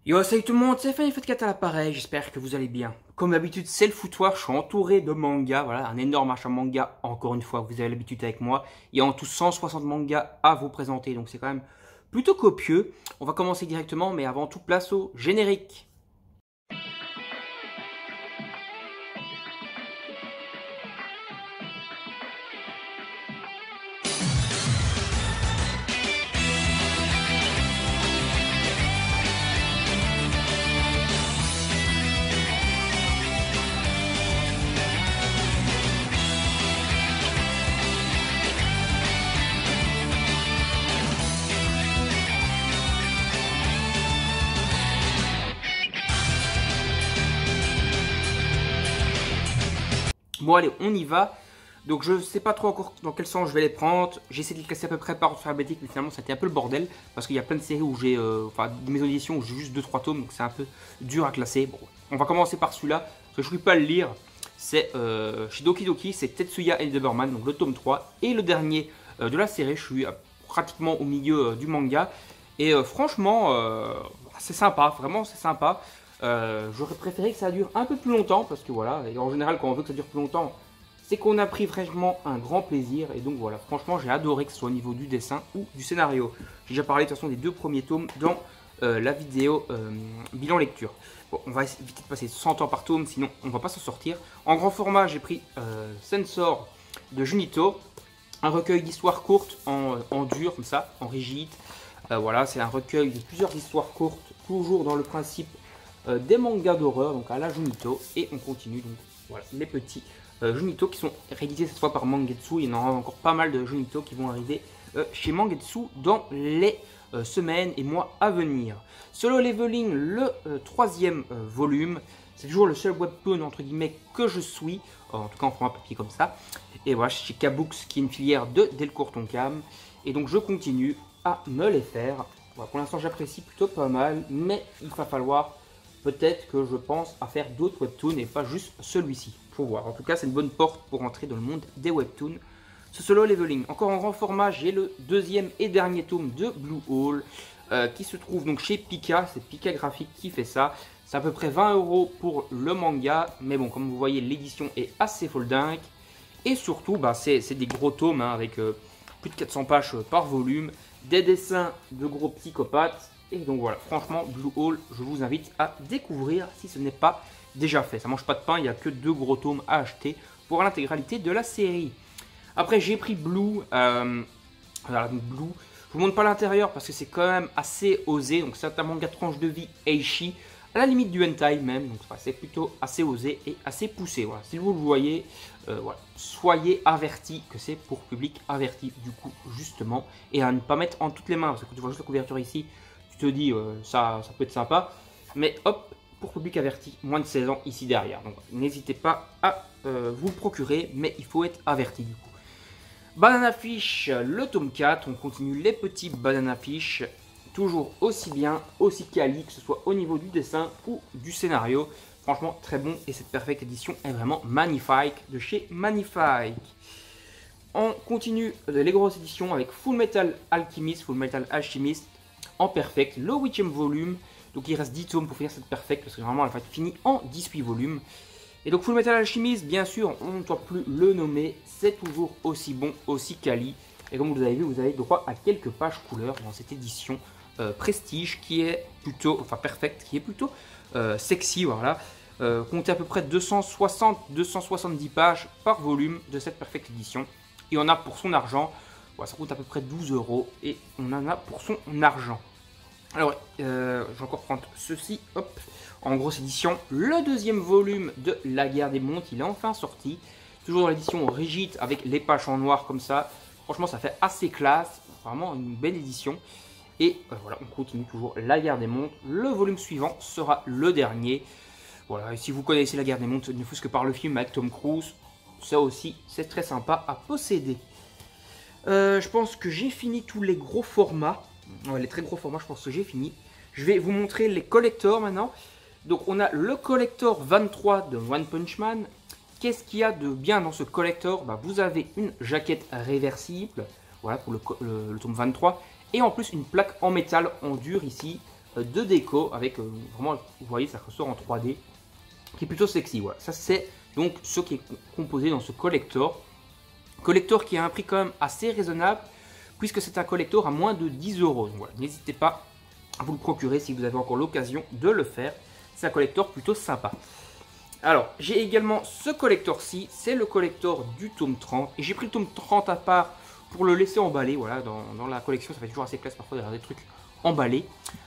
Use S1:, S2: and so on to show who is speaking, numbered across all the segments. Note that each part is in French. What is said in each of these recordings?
S1: Yo, salut tout le monde, c'est Fanny Fat4 à l'appareil, j'espère que vous allez bien. Comme d'habitude, c'est le foutoir, je suis entouré de mangas, voilà, un énorme achat manga, encore une fois, vous avez l'habitude avec moi. Il y a en tout 160 mangas à vous présenter, donc c'est quand même plutôt copieux. On va commencer directement, mais avant tout, place au générique. Bon allez, on y va. Donc je sais pas trop encore dans quel sens je vais les prendre. J'ai essayé de les classer à peu près par ordre alphabétique, mais finalement ça a été un peu le bordel. Parce qu'il y a plein de séries où j'ai, enfin des maisons d'édition où j'ai juste 2-3 tomes, donc c'est un peu dur à classer. Bon, on va commencer par celui-là, parce que je ne peux pas le lire. C'est chez Doki Doki, c'est Tetsuya et Doberman, donc le tome 3. Et le dernier de la série, je suis pratiquement au milieu du manga. Et franchement, c'est sympa, vraiment c'est sympa. J'aurais préféré que ça dure un peu plus longtemps parce que voilà, et en général quand on veut que ça dure plus longtemps, c'est qu'on a pris vraiment un grand plaisir. Et donc voilà, franchement j'ai adoré que ce soit au niveau du dessin ou du scénario. J'ai déjà parlé de toute façon des deux premiers tomes dans la vidéo bilan lecture. Bon, on va éviter de passer 100 ans par tome, sinon on va pas s'en sortir. En grand format, j'ai pris Sensor de Junito, un recueil d'histoires courtes en dur comme ça, en rigide. Voilà, c'est un recueil de plusieurs histoires courtes, toujours dans le principe des mangas d'horreur, donc à la Junito, et on continue donc voilà les petits Junito qui sont réédités cette fois par Mangetsu. Il y en aura encore pas mal de Junito qui vont arriver chez Mangetsu dans les semaines et mois à venir. Solo Leveling, le troisième volume, c'est toujours le seul webtoon entre guillemets que je suis, en tout cas en format papier comme ça, et voilà chez Kabooks qui est une filière de Delcourt Tonkam, et donc je continue à me les faire. Voilà, pour l'instant j'apprécie plutôt pas mal, mais il va falloir peut-être que je pense à faire d'autres webtoons et pas juste celui-ci. Faut voir. En tout cas, c'est une bonne porte pour entrer dans le monde des webtoons. Ce Solo Leveling. Encore en grand format, j'ai le deuxième et dernier tome de Blue Hole qui se trouve donc chez Pika. C'est Pika Graphique qui fait ça. C'est à peu près 20 € pour le manga. Mais bon, comme vous voyez, l'édition est assez foldingue. Et surtout, bah, c'est des gros tomes hein, avec plus de 400 pages par volume. Des dessins de gros psychopathes. Et donc voilà, franchement, Blue Hole, je vous invite à découvrir si ce n'est pas déjà fait. Ça mange pas de pain, il n'y a que 2 gros tomes à acheter pour l'intégralité de la série. Après, j'ai pris Blue. Voilà, donc Blue. Je vous montre pas l'intérieur parce que c'est quand même assez osé. Donc c'est un manga tranche de vie Eishi, à la limite du hentai même. Donc c'est plutôt assez osé et assez poussé. Voilà, si vous le voyez, voilà, soyez avertis que c'est pour public averti du coup justement. Et à ne pas mettre en toutes les mains parce que tu vois juste la couverture ici. Te dis ça peut être sympa, mais hop, pour public averti, moins de 16 ans ici derrière. Donc n'hésitez pas à vous le procurer, mais il faut être averti du coup. Banana Fish, le tome 4, on continue les petits Banana Fish, toujours aussi bien, aussi quali, que ce soit au niveau du dessin ou du scénario. Franchement très bon et cette perfecte édition est vraiment magnifique de chez Magnifique. On continue les grosses éditions avec Full Metal Alchemist, en perfect, le 8e volume. Donc il reste 10 tomes pour finir cette perfect parce que normalement elle va être finie en 18 volumes. Et donc Full Metal Alchemist, bien sûr, on ne doit plus le nommer, c'est toujours aussi bon, aussi quali. Et comme vous avez vu, vous avez droit à quelques pages couleurs dans cette édition prestige qui est plutôt, enfin perfect, qui est plutôt sexy, voilà. Comptez à peu près 260-270 pages par volume de cette perfect édition. Et on a pour son argent, voilà, ça coûte à peu près 12 € et on en a pour son argent. Alors, je vais encore prendre ceci, hop, en grosse édition, le deuxième volume de La Guerre des Mondes, il est enfin sorti, toujours dans l'édition rigide avec les pages en noir comme ça, franchement ça fait assez classe, vraiment une belle édition, et voilà, on continue toujours La Guerre des Mondes, le volume suivant sera le dernier, voilà, et si vous connaissez La Guerre des Mondes, ne fût-ce que par le film avec Tom Cruise, ça aussi c'est très sympa à posséder. Je pense que j'ai fini tous les gros formats. Les très gros formats, je pense que j'ai fini. Je vais vous montrer les collectors maintenant. Donc on a le collector 23 de One Punch Man. Qu'est-ce qu'il y a de bien dans ce collector? Vous avez une jaquette réversible, voilà pour le tome 23. Et en plus une plaque en métal en dur ici. de déco avec vraiment, vous voyez, ça ressort en 3D, qui est plutôt sexy. Voilà, ça c'est donc ce qui est composé dans ce collector. Collector qui a un prix quand même assez raisonnable, puisque c'est un collector à moins de 10 euros. Donc voilà, n'hésitez pas à vous le procurer si vous avez encore l'occasion de le faire. C'est un collector plutôt sympa. Alors, j'ai également ce collector-ci, c'est le collector du tome 30. Et j'ai pris le tome 30 à part pour le laisser emballer. Voilà, dans la collection, ça fait toujours assez classe parfois d'avoir des trucs emballés.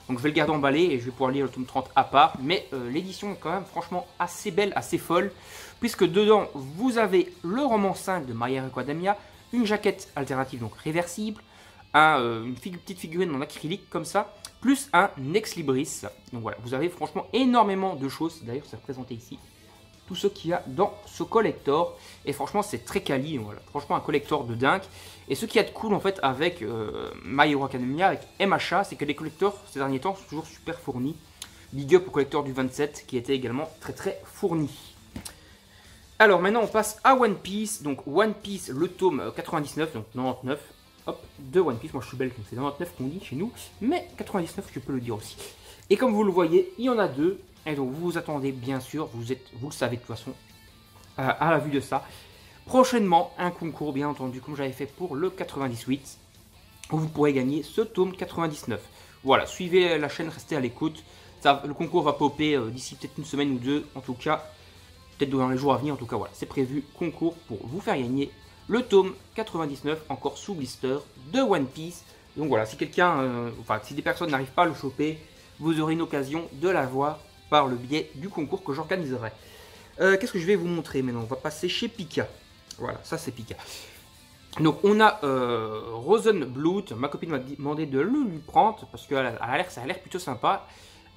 S1: Donc je vais le garder emballé et je vais pouvoir lire le tome 30 à part. Mais l'édition est quand même franchement assez belle, assez folle. Puisque dedans, vous avez le roman 5 de My Hero Academia, une jaquette alternative, donc réversible, une petite figurine en acrylique comme ça, plus un Ex Libris. Donc voilà, vous avez franchement énormément de choses. D'ailleurs, c'est représenté ici. Tout ce qu'il y a dans ce collector. Et franchement, c'est très quali. Voilà. Franchement, un collector de dingue. Et ce qui est de cool en fait avec My Hero Academia, avec MHA, c'est que les collectors ces derniers temps sont toujours super fournis. Big up au collector du 27 qui était également très fourni. Alors maintenant, on passe à One Piece. Donc One Piece, le tome 99, donc 99. Hop, de One Piece. Moi, je suis belge, donc c'est 99 qu'on dit chez nous. Mais 99, je peux le dire aussi. Et comme vous le voyez, il y en a deux. Et donc vous vous attendez bien sûr, vous le savez de toute façon, à la vue de ça. Prochainement, un concours bien entendu, comme j'avais fait pour le 98, où vous pourrez gagner ce tome 99. Voilà, suivez la chaîne, restez à l'écoute. Le concours va popper d'ici peut-être une semaine ou deux, en tout cas, peut-être dans les jours à venir, en tout cas voilà. C'est prévu, concours pour vous faire gagner le tome 99, encore sous blister, de One Piece. Donc voilà, si si des personnes n'arrivent pas à le choper, vous aurez une occasion de l'avoir par le biais du concours que j'organiserai. Qu'est-ce que je vais vous montrer maintenant? On va passer chez Pika. Voilà, ça c'est Pika. Donc on a Rosenblut. Ma copine m'a demandé de le lui prendre parce que ça a l'air plutôt sympa.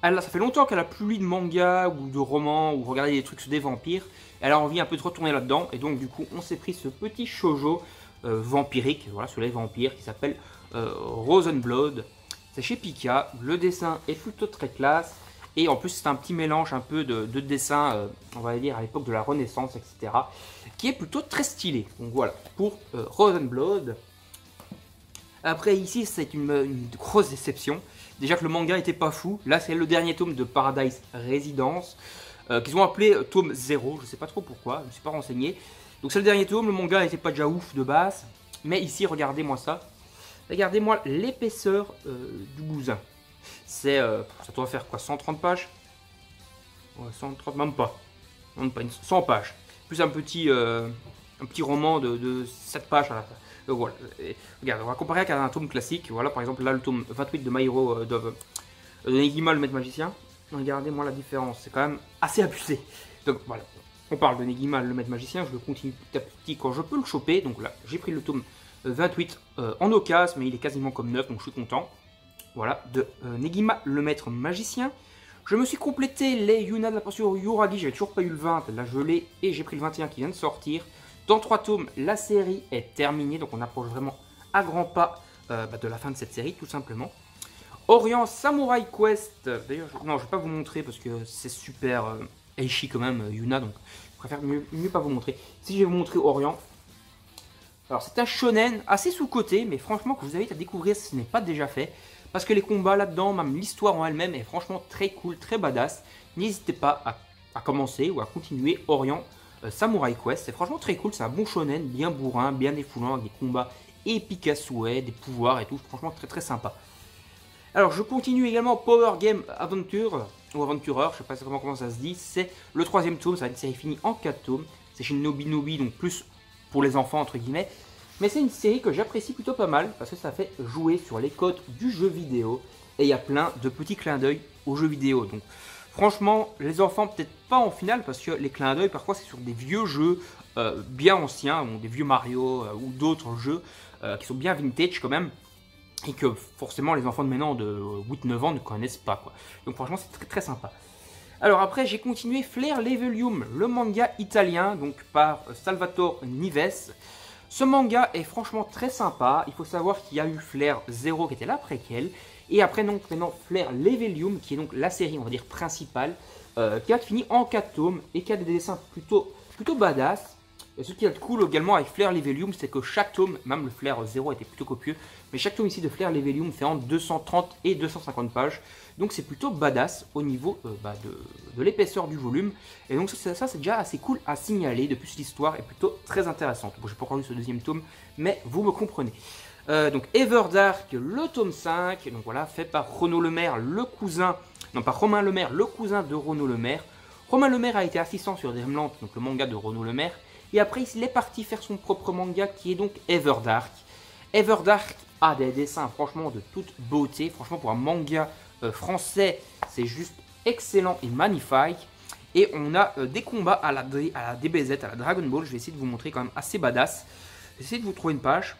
S1: Ça fait longtemps qu'elle a plus lu de manga ou de romans ou regardé des trucs sur des vampires. Elle a envie un peu de retourner là-dedans et donc du coup on s'est pris ce petit shoujo vampirique, voilà, sur les vampires qui s'appelle Rosenblood. C'est chez Pika. Le dessin est plutôt très classe. Et en plus, c'est un petit mélange un peu de dessin, on va dire, à l'époque de la Renaissance, etc. Qui est plutôt très stylé. Donc voilà, pour Rosenblood. Après, ici, c'est une grosse déception. Déjà que le manga était pas fou. Là, c'est le dernier tome de Paradise Residence, qu'ils ont appelé tome 0. Je ne sais pas trop pourquoi, je ne me suis pas renseigné. Donc c'est le dernier tome, le manga n'était pas déjà ouf de base. Mais ici, regardez-moi ça. Regardez-moi l'épaisseur du bousin. Ça doit faire quoi, 130 pages? Ouais, 130, même pas 100 pages. Plus un petit roman de 7 pages à la fin. Donc voilà, regarde, on va comparer avec un tome classique. Voilà, par exemple, là, le tome 28 de My Hero de Negima, le maître magicien. Regardez-moi la différence, c'est quand même assez abusé. Donc voilà, on parle de Negima, le maître magicien. Je le continue petit à petit quand je peux le choper. Donc là, j'ai pris le tome 28 en occasion, mais il est quasiment comme neuf, donc je suis content. Voilà, de Negima, le maître magicien. Je me suis complété les Yuna de la pension Yuragi, j'avais toujours pas eu le 20, là je l'ai, et j'ai pris le 21 qui vient de sortir. Dans 3 tomes, la série est terminée, donc on approche vraiment à grands pas de la fin de cette série, tout simplement. Orient Samurai Quest, d'ailleurs, non, je vais pas vous montrer parce que c'est super Eishi quand même, Yuna, donc je préfère mieux pas vous montrer. Si je vais vous montrer Orient, alors c'est un shonen assez sous-coté, mais franchement que je vous invite à découvrir si ce n'est pas déjà fait. Parce que les combats là-dedans, même l'histoire en elle-même est franchement très cool, très badass. N'hésitez pas à commencer ou à continuer Orient Samurai Quest. C'est franchement très cool, c'est un bon shonen, bien bourrin, bien défoulant, avec des combats épiques à souhait, des pouvoirs et tout. Franchement très sympa. Alors je continue également Power Game Adventure, ou Aventureur, je sais pas exactement comment ça se dit. C'est le 3e tome, ça va être une série finie en 4 tomes. C'est chez Nobinobi, donc plus pour les enfants entre guillemets. Mais c'est une série que j'apprécie plutôt pas mal parce que ça fait jouer sur les codes du jeu vidéo et il y a plein de petits clins d'œil aux jeux vidéo. Donc franchement, les enfants peut-être pas en finale parce que les clins d'œil parfois c'est sur des vieux jeux bien anciens, bon, des vieux Mario ou d'autres jeux qui sont bien vintage quand même et que forcément les enfants de maintenant de 8-9 ans ne connaissent pas, quoi. Donc franchement c'est très sympa. Alors après j'ai continué Flair Levelium, le manga italien donc par Salvatore Nives. Ce manga est franchement très sympa. Il faut savoir qu'il y a eu Flair 0 qui était la préquelle. Et après donc maintenant Flair Levelium qui est donc la série on va dire principale. Qui a fini en 4 tomes et qui a des dessins plutôt badass. Et ce qui est cool également avec Flair Levelium, c'est que chaque tome, même le Flair 0 était plutôt copieux, mais chaque tome ici de Flair Levelium fait entre 230 et 250 pages. Donc c'est plutôt badass au niveau de l'épaisseur du volume. Et donc ça c'est déjà assez cool à signaler. De plus l'histoire est plutôt très intéressante. Bon, j'ai pas encore lu ce deuxième tome, mais vous me comprenez. Donc Everdark, le tome 5, donc voilà, fait par Renaud Lemaire, le cousin, non pas Romain Lemaire, le cousin de Renaud Lemaire. Romain Lemaire a été assistant sur Dreamland, donc le manga de Renaud Lemaire. Et après, il est parti faire son propre manga qui est donc Everdark. Everdark a des dessins franchement de toute beauté. Franchement, pour un manga français, c'est juste excellent et magnifique. Et on a des combats à la DBZ, à la Dragon Ball. Je vais essayer de vous montrer quand même assez badass. Je vais essayer de vous trouver une page.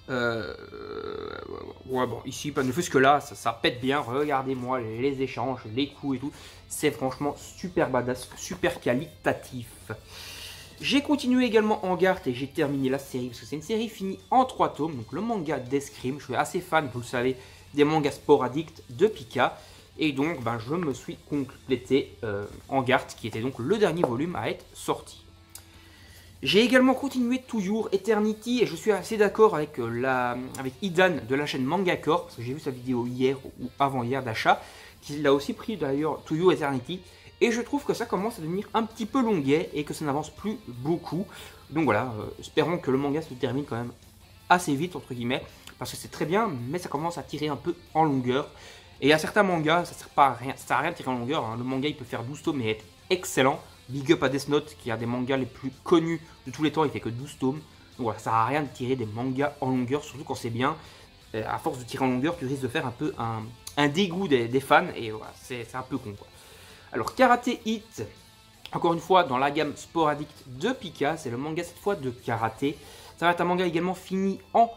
S1: Ouais, bon, ici, pas ne fût-ce que là, ça pète bien. Regardez-moi les échanges, les coups et tout. C'est franchement super badass, super qualitatif. J'ai continué également en garde et j'ai terminé la série parce que c'est une série finie en 3 tomes. Donc le manga d'Escrime, je suis assez fan, vous le savez, des mangas Sport Addict de Pika. Et donc je me suis complété en garde qui était donc le dernier volume à être sorti. J'ai également continué toujours Eternity et je suis assez d'accord avec, avec Idan de la chaîne Manga Corps parce que j'ai vu sa vidéo hier ou avant-hier d'achat qui l'a aussi pris d'ailleurs toujours Eternity. Et je trouve que ça commence à devenir un petit peu longuet et que ça n'avance plus beaucoup. Donc voilà, espérons que le manga se termine quand même assez vite, entre guillemets. Parce que c'est très bien, mais ça commence à tirer un peu en longueur. Et il y a certains mangas, ça sert à rien de tirer en longueur. Hein. Le manga, il peut faire 12 tomes et être excellent. Big up à Death Note, qui a des mangas les plus connus de tous les temps, il fait que 12 tomes. Donc voilà, ça sert à rien de tirer des mangas en longueur, surtout quand c'est bien. À force de tirer en longueur, tu risques de faire un peu un dégoût des fans. Et voilà, c'est un peu con, quoi. Alors, Karate Hit, encore une fois, dans la gamme Sport Addict de Pika, c'est le manga cette fois de karaté. Ça va être un manga également fini en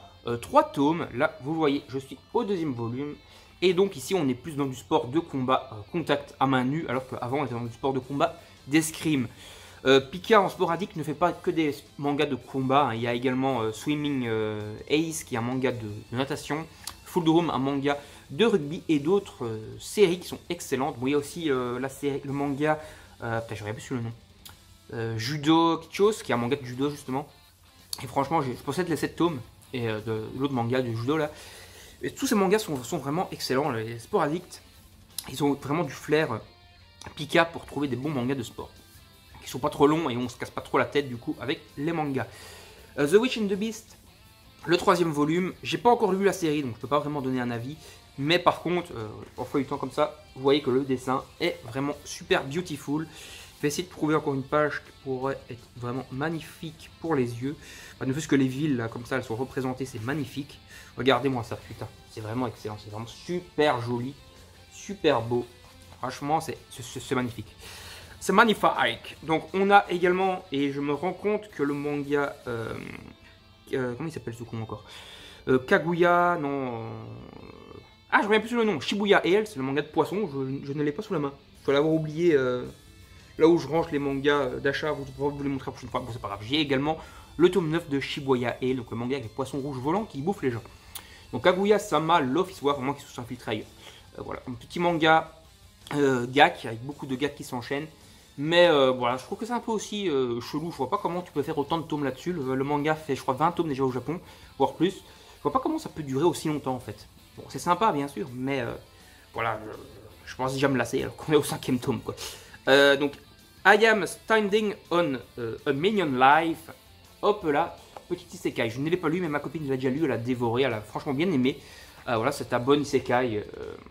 S1: 3 tomes. Là, vous voyez, je suis au 2e volume. Et donc ici, on est plus dans du sport de combat contact à main nue, alors qu'avant, on était dans du sport de combat d'escrime. Pika en Sport Addict ne fait pas que des mangas de combat. Hein. Il y a également Swimming Ace, qui est un manga de natation. Full Dome, un manga de rugby et d'autres séries qui sont excellentes. Bon, il y a aussi la série, le manga, putain, j'aurais plus sur le nom, Judo Kichos, qui est un manga de judo justement. Et franchement, je possède les 7 tomes et de l'autre manga de judo là. Et tous ces mangas sont vraiment excellents. Les Sport Addicts, ils ont vraiment du flair Pika pour trouver des bons mangas de sport. Qui sont pas trop longs et on se casse pas trop la tête du coup avec les mangas. The Witch and the Beast, le 3e volume. J'ai pas encore lu la série donc je peux pas vraiment donner un avis. Mais par contre, en feuilletant comme ça, vous voyez que le dessin est vraiment super beautiful. Je vais essayer de trouver encore une page qui pourrait être vraiment magnifique pour les yeux. Enfin, ne fût-ce que les villes, là, comme ça, elles sont représentées, c'est magnifique. Regardez-moi ça, putain, c'est vraiment excellent, c'est vraiment super joli, super beau. Franchement, c'est magnifique. C'est magnifique. Donc, on a également, et je me rends compte que le manga... comment il s'appelle ce con encore Kaguya, non... Ah, je reviens plus sur le nom. Shibuya Ale, c'est le manga de poisson. Je ne l'ai pas sous la main. Je dois l'avoir oublié là où je range les mangas d'achat. Vous pourrez vous les montrer la prochaine fois. Bon, c'est pas grave. J'ai également le tome 9 de Shibuya Ale, donc le manga avec les poissons rouges volants qui bouffent les gens. Donc Kaguya-sama Love is War, pour moi qui se sont infiltrés ailleurs. Voilà, un petit manga gak avec beaucoup de gags qui s'enchaînent. Mais voilà, je trouve que c'est un peu aussi chelou. Je vois pas comment tu peux faire autant de tomes là-dessus. Le manga fait, je crois, 20 tomes déjà au Japon, voire plus. Je vois pas comment ça peut durer aussi longtemps en fait. Bon, c'est sympa bien sûr, mais voilà, je pense déjà me lasser alors qu'on est au 5e tome quoi. Donc, I am standing on a minion life. Hop là, petit isekai. Je ne l'ai pas lu, mais ma copine l'a déjà lu, elle a dévoré, elle a franchement bien aimé. Voilà, c'est un bon isekai.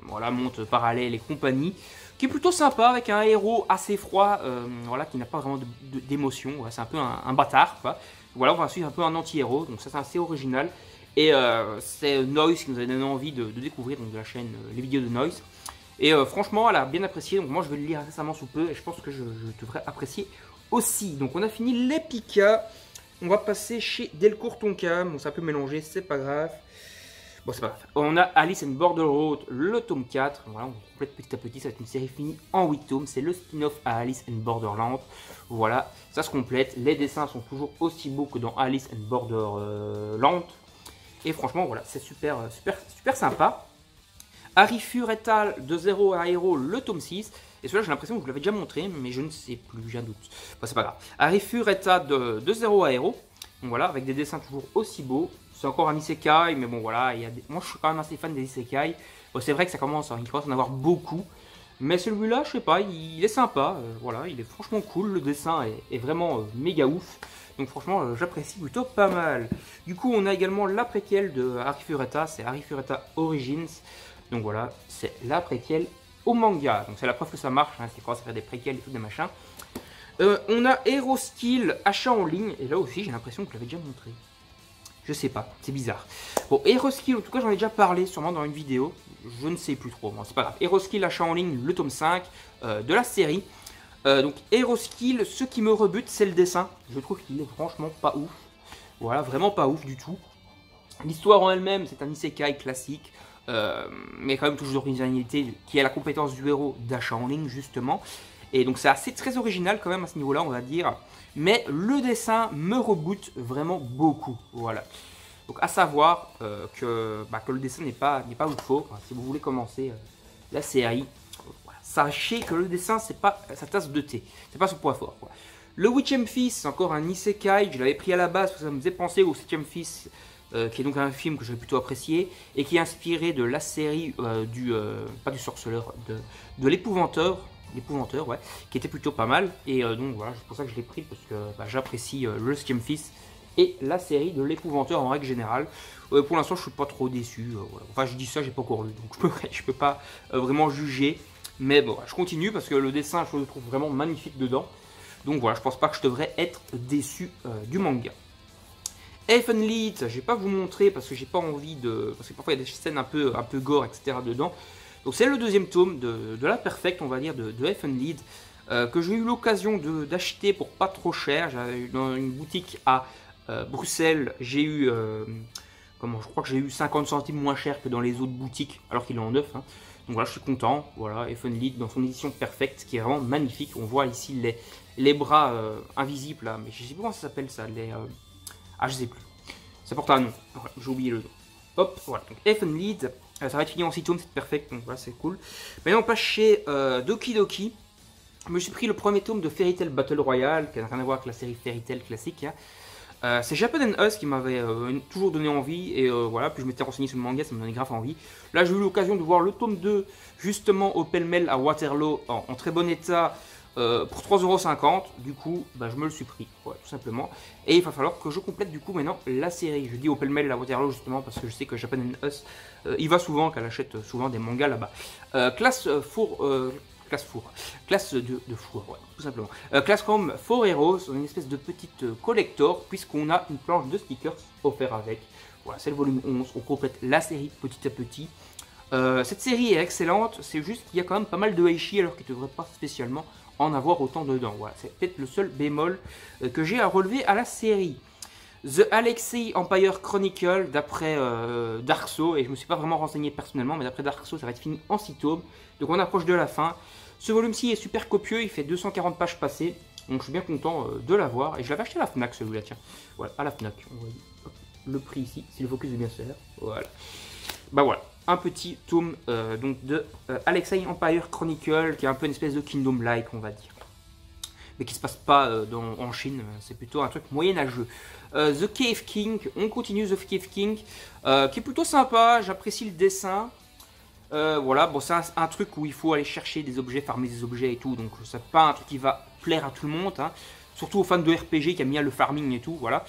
S1: Voilà, monte parallèle et compagnie. Qui est plutôt sympa avec un héros assez froid, voilà, qui n'a pas vraiment d'émotion. Voilà, c'est un peu un bâtard quoi. Voilà, on va suivre un peu un anti-héros, donc ça c'est assez original. Et c'est Noise qui nous a donné envie de découvrir donc de la chaîne les vidéos de Noise. Et franchement, elle a bien apprécié. Donc moi, je vais le lire récemment sous peu et je pense que je devrais apprécier aussi. Donc on a fini les Pika. On va passer chez Delcourt Tonkam. Bon, c'est un peu mélangé, c'est pas grave. Bon, c'est pas grave. On a Alice and Border Road, le tome 4. Voilà, on complète petit à petit. Ça va être une série finie en 8 tomes. C'est le spin-off à Alice and Borderland. Voilà, ça se complète. Les dessins sont toujours aussi beaux que dans Alice and Borderland. Et franchement, voilà, c'est super sympa. Arifureta de 0 à Hero, le tome 6. Et celui-là, j'ai l'impression que je vous l'avais déjà montré, mais je ne sais plus, j'ai un doute. Enfin, c'est pas grave. Arifureta de 0 à Hero. Donc voilà, avec des dessins toujours aussi beaux. C'est encore un isekai, mais bon voilà, moi je suis quand même assez fan des isekai. Bon, c'est vrai que ça commence, il commence à en avoir beaucoup. Mais celui-là, je sais pas, il est sympa. Voilà, il est franchement cool. Le dessin est vraiment méga ouf. Donc franchement, j'apprécie plutôt pas mal. Du coup, on a également la préquelle de Arifureta, c'est Arifureta Origins. Donc voilà, c'est la préquelle au manga. Donc c'est la preuve que ça marche, hein, c'est quand ça fait des préquelles et tout des machins. On a Hero Skill, achat en ligne. Et là aussi, j'ai l'impression que je l'avais déjà montré. Je sais pas, c'est bizarre. Bon, Hero Skill, en tout cas, j'en ai déjà parlé sûrement dans une vidéo. Je ne sais plus trop, bon, c'est pas grave. Hero Skill, achat en ligne, le tome 5 de la série. Donc, Hero Skill, ce qui me rebute, c'est le dessin. Je trouve qu'il est franchement pas ouf. Voilà, vraiment pas ouf du tout. L'histoire en elle-même, c'est un isekai classique. Mais quand même toujours d'originalité, qui a la compétence du héros d'achat en ligne, justement. Et donc, c'est assez très original quand même à ce niveau-là, on va dire. Mais le dessin me rebute vraiment beaucoup. Voilà. Donc à savoir que le dessin n'est pas ouf. Enfin, si vous voulez commencer la série, voilà, sachez que le dessin c'est pas sa tasse de thé. C'est pas son point fort. Quoi. Le 8ème fils, c'est encore un isekai. Je l'avais pris à la base parce que ça me faisait penser au 7ème fils. Qui est donc un film que j'ai plutôt apprécié et qui est inspiré de la série pas du sorceleur, de l'épouvanteur. L'épouvanteur, ouais, qui était plutôt pas mal. Et donc voilà, c'est pour ça que je l'ai pris, parce que j'apprécie le 7ème fils et la série de l'épouvanteur en règle générale. Pour l'instant, je suis pas trop déçu. Voilà. Enfin, je dis ça, j'ai pas encore lu, donc je peux pas vraiment juger. Mais bon, je continue parce que le dessin, je le trouve vraiment magnifique dedans. Donc voilà, je pense pas que je devrais être déçu du manga. Elfen Lied, je vais pas vous montrer parce que j'ai pas envie de. Parce que parfois il y a des scènes un peu gore, etc. dedans. Donc c'est le deuxième tome de la Perfect, on va dire, de Elfen Lied, que j'ai eu l'occasion d'acheter pour pas trop cher. J'avais dans une boutique à Bruxelles, j'ai eu, je crois que j'ai eu 50 centimes moins cher que dans les autres boutiques, alors qu'il est en neuf. Hein. Donc voilà, je suis content. Voilà, Elfen Lied dans son édition Perfect, qui est vraiment magnifique. On voit ici les bras invisibles, là, mais je sais plus comment ça s'appelle ça. Je sais plus. Ça porte un nom. Voilà, j'ai oublié le nom. Hop, voilà. Donc Elfen Lied. Ça va être fini en 6 tomes, c'est perfect, donc voilà, c'est cool. Maintenant, on passe chez Doki Doki. Je me suis pris le premier tome de Fairy Tail Battle Royale, qui n'a rien à voir avec la série Fairy Tail classique. Hein. C'est Japan and Us qui m'avait toujours donné envie, et voilà, puis je m'étais renseigné sur le manga, ça me donnait grave envie. Là, j'ai eu l'occasion de voir le tome 2, justement, au pêle-mêle à Waterloo, en très bon état, pour 3,50€. Du coup, je me le suis pris, ouais, tout simplement. Et il va falloir que je complète du coup maintenant la série. Je dis au pêle-mêle à Waterloo justement parce que je sais que Japan and Us il va souvent, qu'elle achète souvent des mangas là-bas. Classe de four, ouais, tout simplement. Class Home for Heroes, une espèce de petite collector, puisqu'on a une planche de stickers offert avec. Voilà, c'est le volume 11, on complète la série petit à petit. Cette série est excellente, c'est juste qu'il y a quand même pas mal de heishi alors qu'il ne devrait pas spécialement en avoir autant dedans. Voilà, c'est peut-être le seul bémol que j'ai à relever à la série. The Alexei Empire Chronicle, d'après Dark Souls, et je ne me suis pas vraiment renseigné personnellement, mais d'après Dark Souls, ça va être fini en 6 tomes, donc on approche de la fin. Ce volume-ci est super copieux, il fait 240 pages passées, donc je suis bien content de l'avoir, et je l'avais acheté à la Fnac celui-là, tiens, voilà, à la Fnac, on voit le prix ici, si le focus est bien se faire, voilà. Voilà, un petit tome donc de Alexei Empire Chronicle, qui est un peu une espèce de Kingdom-like, on va dire. Mais qui se passe pas en Chine, c'est plutôt un truc moyenâgeux. The Cave King, on continue The Cave King, qui est plutôt sympa, j'apprécie le dessin. Voilà, bon, c'est un truc où il faut aller chercher des objets, farmer des objets et tout, donc c'est pas un truc qui va plaire à tout le monde, hein. Surtout aux fans de RPG qui aiment bien le farming et tout, voilà.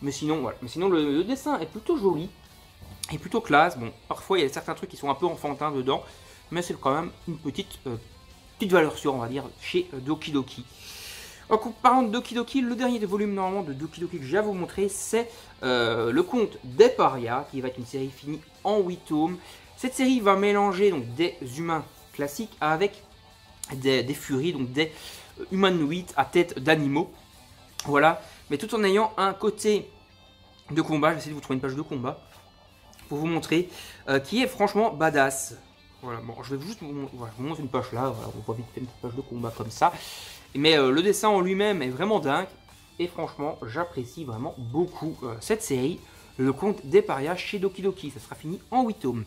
S1: Mais sinon, voilà. Mais sinon le dessin est plutôt joli. Et plutôt classe. Bon, parfois il y a certains trucs qui sont un peu enfantins dedans, mais c'est quand même une petite valeur sûre, on va dire, chez Doki Doki. En parlant de Doki Doki, le dernier volume normalement de Doki Doki que j'ai à vous montrer, c'est le conte des parias, qui va être une série finie en 8 tomes. Cette série va mélanger donc des humains classiques avec des furies, donc des humanoïdes à tête d'animaux. Voilà, mais tout en ayant un côté de combat. Je vais essayer de vous trouver une page de combat pour vous montrer, qui est franchement badass. Voilà, bon, je vais juste vous montrer une page là, voilà, on va vite faire une petite page de combat comme ça. Mais le dessin en lui-même est vraiment dingue, et franchement, j'apprécie vraiment beaucoup cette série, le conte des parias chez Doki Doki. Ça sera fini en 8 tomes.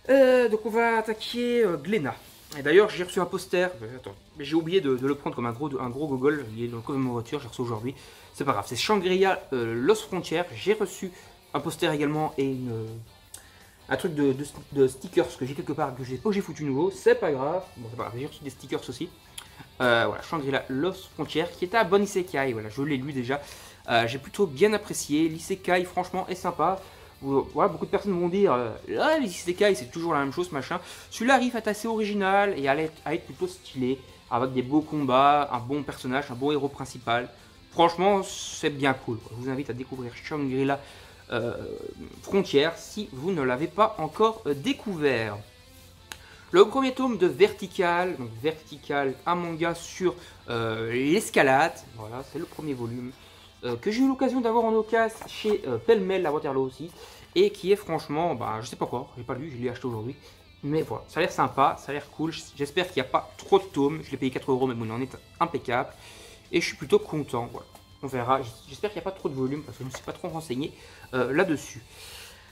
S1: Donc on va attaquer Glénat. Et d'ailleurs j'ai reçu un poster, attends, mais j'ai oublié de le prendre comme un gros gogol, il est dans le coffre de ma voiture, j'ai reçu aujourd'hui. C'est pas grave, c'est Shangri-La Lost Frontier. J'ai reçu un poster également et un truc de stickers que j'ai quelque part, que j'ai foutu nouveau, c'est pas grave. Bon c'est pas grave, j'ai reçu des stickers aussi. Voilà, Shangri-La Lost Frontier qui était à Bon Isekai, voilà, je l'ai lu déjà. J'ai plutôt bien apprécié, l'isekai franchement est sympa. Voilà, beaucoup de personnes vont dire ah, les isekai c'est toujours la même chose machin. Celui-là arrive à être assez original et à être plutôt stylé, avec des beaux combats, un bon personnage, un bon héros principal. Franchement c'est bien cool, quoi. Je vous invite à découvrir Shangri-La Frontière si vous ne l'avez pas encore découvert. Le premier tome de Vertical, donc Vertical, un manga sur l'escalade, voilà, c'est le premier volume que j'ai eu l'occasion d'avoir en occasion chez Pêle-Mêle à Waterloo aussi, et qui est franchement, bah, je sais pas quoi, j'ai pas lu, je l'ai acheté aujourd'hui, mais voilà, ça a l'air sympa, ça a l'air cool, j'espère qu'il n'y a pas trop de tomes, je l'ai payé 4 €, mais bon, il en est impeccable, et je suis plutôt content, voilà, on verra, j'espère qu'il n'y a pas trop de volume, parce que je ne me suis pas trop renseigné là-dessus.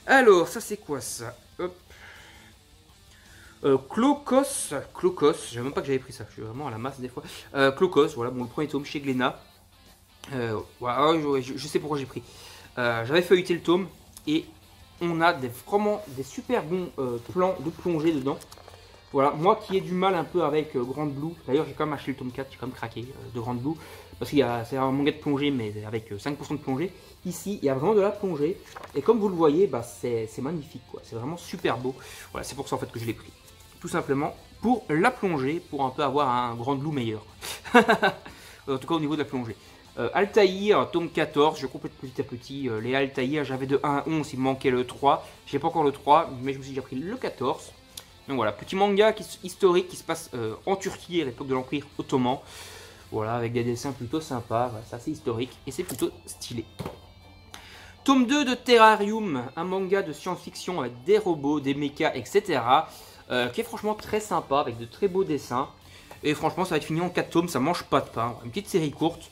S1: Alors, ça c'est quoi ça? Hop. Clocos, je savais même pas que j'avais pris ça, je suis vraiment à la masse des fois. Clocos, voilà, bon, le premier tome chez Glénat. Voilà, je sais pourquoi j'ai pris. J'avais feuilleté le tome et on a vraiment des super bons plans de plongée dedans. Voilà, moi qui ai du mal un peu avec Grand Blue, d'ailleurs j'ai quand même acheté le tome 4, j'ai quand même craqué de Grand Blue, parce qu'il c'est un manga de plongée mais avec 5% de plongée. Ici il y a vraiment de la plongée, et comme vous le voyez, bah, c'est magnifique, quoi. C'est vraiment super beau. Voilà, c'est pour ça en fait que je l'ai pris. Tout simplement pour la plongée, pour un peu avoir un Grand Blue meilleur. En tout cas au niveau de la plongée. Altaïr, tome 14, je complète petit à petit les Altaïr, j'avais de 1 à 11, il me manquait le 3, j'ai pas encore le 3, mais je me suis déjà pris le 14. Donc voilà, petit manga historique qui se passe en Turquie à l'époque de l'Empire ottoman. Voilà, avec des dessins plutôt sympas, voilà, c'est assez historique et c'est plutôt stylé. Tome 2 de Terrarium, un manga de science-fiction avec des robots, des mechas, etc. Qui est franchement très sympa, avec de très beaux dessins. Et franchement, ça va être fini en 4 tomes, ça mange pas de pain. Une petite série courte,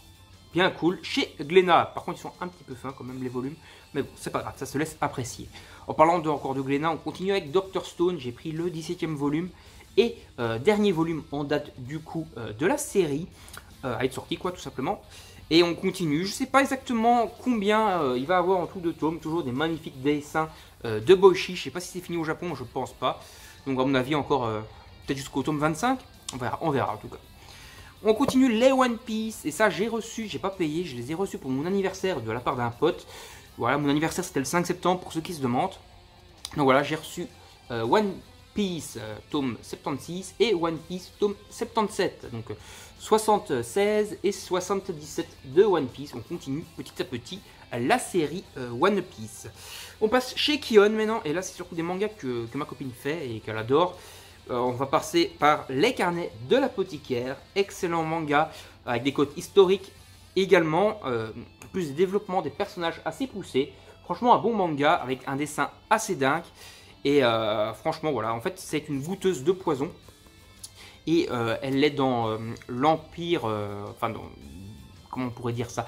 S1: bien cool, chez Glénat. Par contre, ils sont un petit peu fins quand même, les volumes. Mais bon, c'est pas grave, ça se laisse apprécier. En parlant encore de Glénat, on continue avec Dr Stone. J'ai pris le 17e volume. Et dernier volume en date du coup de la série. À être sorti, quoi, tout simplement. Et on continue. Je sais pas exactement combien il va avoir en tout de tomes. Toujours des magnifiques dessins de Boichi. Je sais pas si c'est fini au Japon, je pense pas. Donc à mon avis encore peut-être jusqu'au tome 25. On verra en tout cas. On continue les One Piece. Et ça j'ai reçu, j'ai pas payé. Je les ai reçus pour mon anniversaire de la part d'un pote. Voilà, mon anniversaire c'était le 5 septembre pour ceux qui se demandent. Donc voilà, j'ai reçu One Piece tome 76 et One Piece tome 77. Donc 76 et 77 de One Piece. On continue petit à petit la série One Piece. On passe chez Kion maintenant, et là c'est surtout des mangas que ma copine fait et qu'elle adore. On va passer par Les Carnets de l'Apothicaire, excellent manga avec des codes historiques également, plus de développement des personnages assez poussés. Franchement un bon manga avec un dessin assez dingue. Et franchement voilà, en fait c'est une goûteuse de poison. Et elle est dans l'Empire, enfin comment on pourrait dire ça,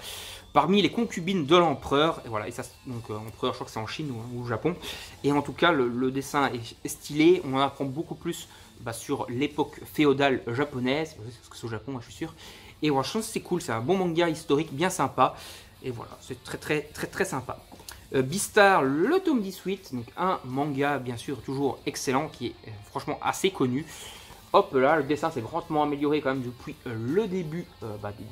S1: parmi les concubines de l'empereur. Et voilà, et ça, donc empereur, je crois que c'est en Chine ou au Japon. Et en tout cas, le dessin est stylé. On en apprend beaucoup plus sur l'époque féodale japonaise, parce que c'est au Japon, je suis sûr. Et voilà, je pense que c'est cool, c'est un bon manga historique, bien sympa. Et voilà, c'est très sympa. Beastar, le tome 18, donc un manga bien sûr toujours excellent, qui est franchement assez connu. Hop là, le dessin s'est grandement amélioré quand même depuis le début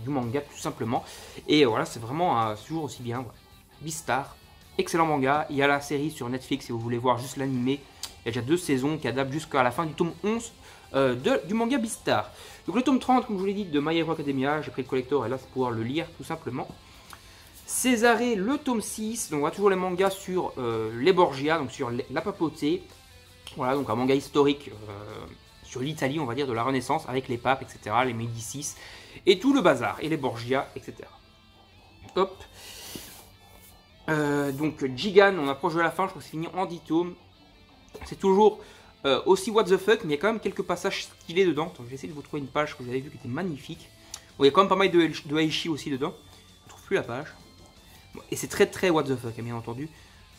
S1: du manga tout simplement. Et voilà, c'est vraiment toujours aussi bien. Voilà. Beastar, excellent manga. Il y a la série sur Netflix si vous voulez voir juste l'animé. Il y a déjà 2 saisons qui adaptent jusqu'à la fin du tome 11 du manga Beastar. Donc le tome 30, comme je vous l'ai dit, de My Hero Academia. J'ai pris le collector et là c'est pour pouvoir le lire tout simplement. Césarée, le tome 6. Donc on voit toujours les mangas sur les Borgia, donc sur la papauté. Voilà, donc un manga historique sur l'Italie, on va dire, de la Renaissance, avec les papes, etc., les Médicis, et tout le bazar, et les Borgia, etc. Hop. Donc, Jigan, on approche de la fin, je crois que c'est fini en 10 tomes. C'est toujours aussi what the fuck, mais il y a quand même quelques passages stylés dedans. Donc, je vais essayer de vous trouver une page que j'avais vue qui était magnifique. Bon, il y a quand même pas mal de Aichi aussi dedans. Je ne trouve plus la page. Bon, et c'est très what the fuck, bien entendu.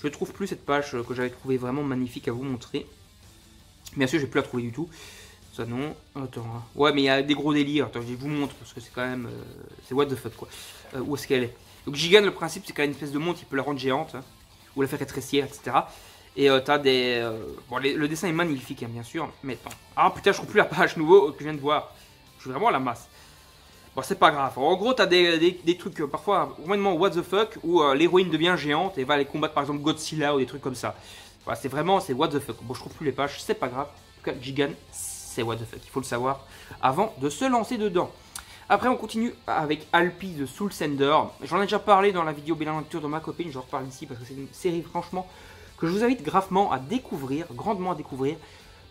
S1: Je ne trouve plus cette page que j'avais trouvé vraiment magnifique à vous montrer. Bien sûr, je vais plus la trouver du tout. Ça non. Attends. Hein. Ouais, mais il y a des gros délires. Attends, je vous montre parce que c'est quand même. C'est what the fuck quoi. Où est-ce qu'elle est? Donc Gigan, le principe, c'est quand même une espèce de montre, il peut la rendre géante. Hein, ou la faire rétrécir, etc. Et t'as des. Bon, le dessin est magnifique, hein, bien sûr. Mais attends. Ah putain, je trouve plus la page nouveau que je viens de voir. Je suis vraiment à la masse. Bon, c'est pas grave. En gros, t'as des trucs parfois vraiment what the fuck où l'héroïne devient géante et va aller combattre par exemple Godzilla ou des trucs comme ça. Voilà, c'est vraiment c'est what the fuck. Bon, je trouve plus les pages, c'est pas grave. En tout cas, Gigan, c'est what the fuck. Il faut le savoir avant de se lancer dedans. Après, on continue avec Alpi de Soul Sender. J'en ai déjà parlé dans la vidéo bilan lecture de ma copine. Je reparle ici parce que c'est une série, franchement, que je vous invite gravement à découvrir, grandement à découvrir.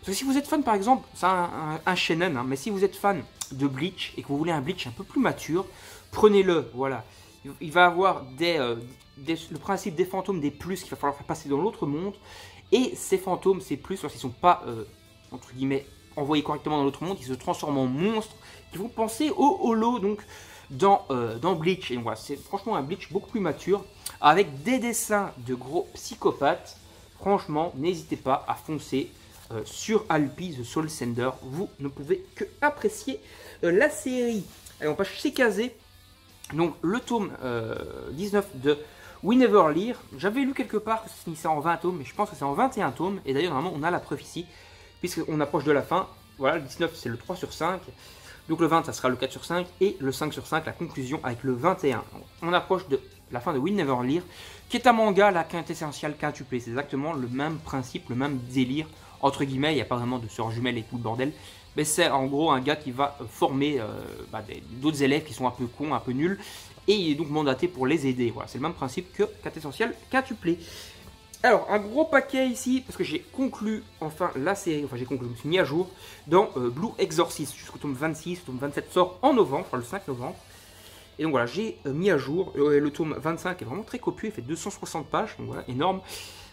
S1: Parce que si vous êtes fan, par exemple, c'est un shonen, hein, mais si vous êtes fan de Bleach et que vous voulez un Bleach un peu plus mature, prenez-le, voilà. Il va avoir le principe des fantômes, des plus qu'il va falloir faire passer dans l'autre monde. Et ces fantômes, ces plus, lorsqu'ils ne sont pas, entre guillemets, envoyés correctement dans l'autre monde, ils se transforment en monstres qui vont penser au holo, donc, dans Bleach. Et voilà, c'est franchement un Bleach beaucoup plus mature, avec des dessins de gros psychopathes. Franchement, n'hésitez pas à foncer sur Alpi The Soul Sender. Vous ne pouvez que apprécier la série. Allez, on passe chez Kazé. Donc, le tome 19 de We Never Lire. J'avais lu quelque part que ça se finissait en 20 tomes, mais je pense que c'est en 21 tomes. Et d'ailleurs, normalement, on a la preuve ici, puisqu'on approche de la fin. Voilà, le 19, c'est le 3 sur 5. Donc, le 20, ça sera le 4 sur 5. Et le 5 sur 5, la conclusion avec le 21. On approche de la fin de We Never Lire, qui est un manga, la quintessentielle quintuplée. C'est exactement le même principe, le même délire. Entre guillemets, il n'y a pas vraiment de sœurs jumelles et tout le bordel. Mais c'est en gros un gars qui va former d'autres élèves qui sont un peu cons, un peu nuls. Et il est donc mandaté pour les aider. Voilà, c'est le même principe que quintessentiel quintuplé. Alors, un gros paquet ici, parce que j'ai conclu enfin la série, enfin j'ai conclu, je me suis mis à jour dans Blue Exorcist jusqu'au tome 26, le tome 27 sort en novembre, enfin le 5 novembre. Et donc voilà, j'ai mis à jour, le tome 25 est vraiment très copieux, il fait 260 pages, donc voilà, énorme.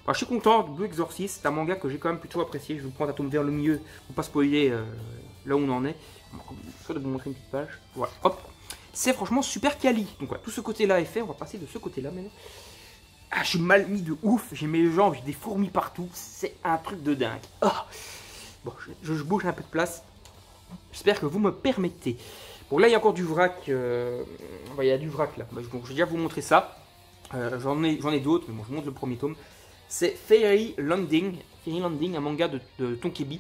S1: Enfin, je suis content de Blue Exorcist, c'est un manga que j'ai quand même plutôt apprécié, je vais vous prendre un tome vers le milieu pour pas spoiler là où on en est. Je vais vous montrer une petite page, voilà, hop. C'est franchement super quali, donc voilà, tout ce côté-là est fait, on va passer de ce côté-là maintenant. Ah, je suis mal mis de ouf, j'ai mes jambes, j'ai des fourmis partout, c'est un truc de dingue. Oh. Bon, je bouge un peu de place, j'espère que vous me permettez. Bon, là il y a encore du vrac, il y a du vrac là, je vais déjà vous montrer ça. J'en ai d'autres, mais bon, je vous montre le premier tome. C'est Fairy Landing, un manga de Tonkebi.